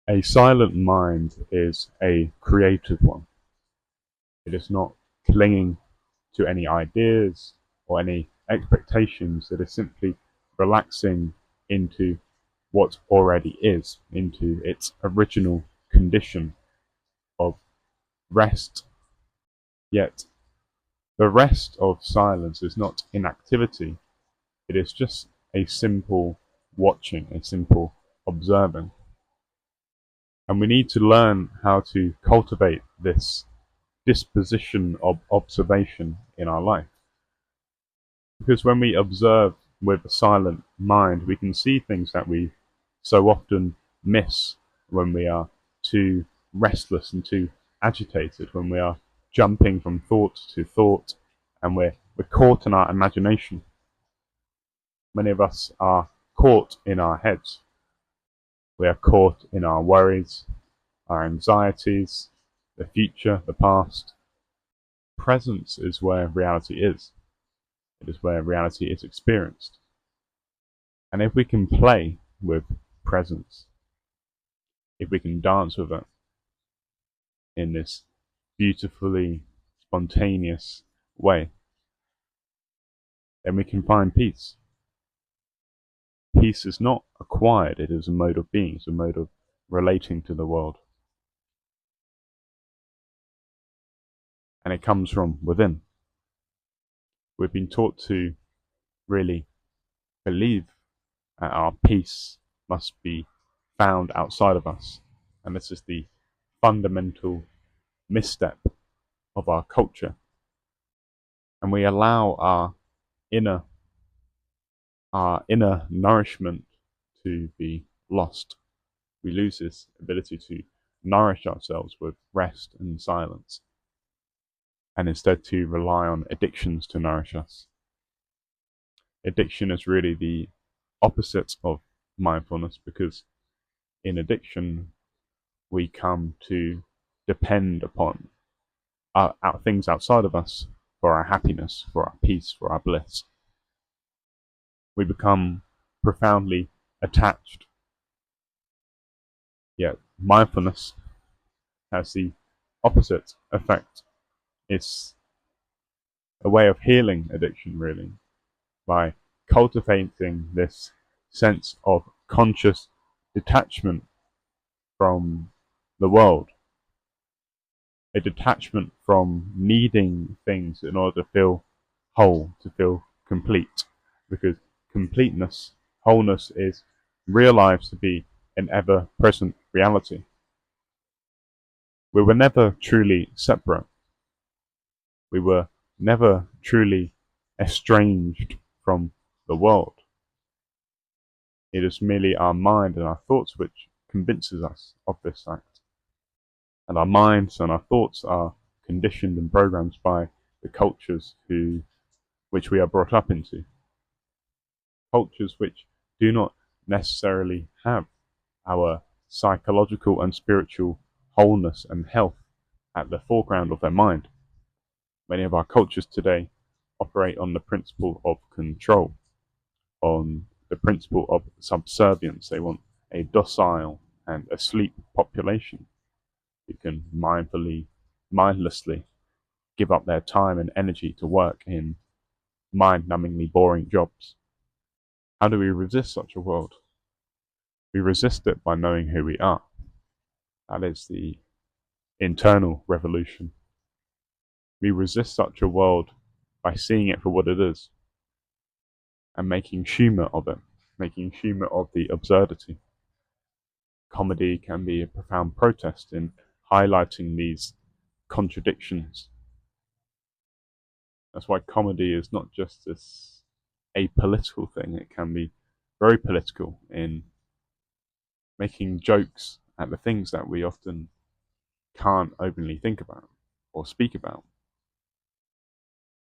A silent mind is a creative one. It is not clinging to any ideas or any expectations. It is simply relaxing into what already is, into its original condition of rest. Yet the rest of silence is not inactivity, it is just a simple watching, a simple observing. And we need to learn how to cultivate this disposition of observation in our life. Because when we observe with a silent mind, we can see things that we so often miss when we are too restless and too agitated, when we are jumping from thought to thought and we're caught in our imagination. Many of us are caught in our heads. We are caught in our worries, our anxieties, the future, the past. Presence is where reality is. It is where reality is experienced. And if we can play with presence, if we can dance with it in this beautifully spontaneous way, then we can find peace. Peace is not acquired, it is a mode of being, it's a mode of relating to the world. And it comes from within. We've been taught to really believe that our peace must be found outside of us. And this is the fundamental misstep of our culture. And we allow our inner nourishment to be lost. We lose this ability to nourish ourselves with rest and silence, and instead to rely on addictions to nourish us. Addiction is really the opposite of mindfulness, because in addiction we come to depend upon things outside of us for our happiness, for our peace, for our bliss. We become profoundly attached. Yet mindfulness has the opposite effect. It's a way of healing addiction, really, by cultivating this sense of conscious detachment from the world, a detachment from needing things in order to feel whole, to feel complete, because completeness, wholeness, is realized to be an ever-present reality. We were never truly separate. We were never truly estranged from the world. It is merely our mind and our thoughts which convinces us of this fact. And our minds and our thoughts are conditioned and programmed by the cultures which we are brought up into. Cultures which do not necessarily have our psychological and spiritual wholeness and health at the foreground of their mind. Many of our cultures today operate on the principle of control, on the principle of subservience. They want a docile and asleep population who can mindlessly give up their time and energy to work in mind-numbingly boring jobs. How do we resist such a world? We resist it by knowing who we are. That is the internal revolution. We resist such a world by seeing it for what it is and making humour of it, making humour of the absurdity. Comedy can be a profound protest in highlighting these contradictions. That's why comedy is not just this apolitical thing, it can be very political in making jokes at the things that we often can't openly think about or speak about.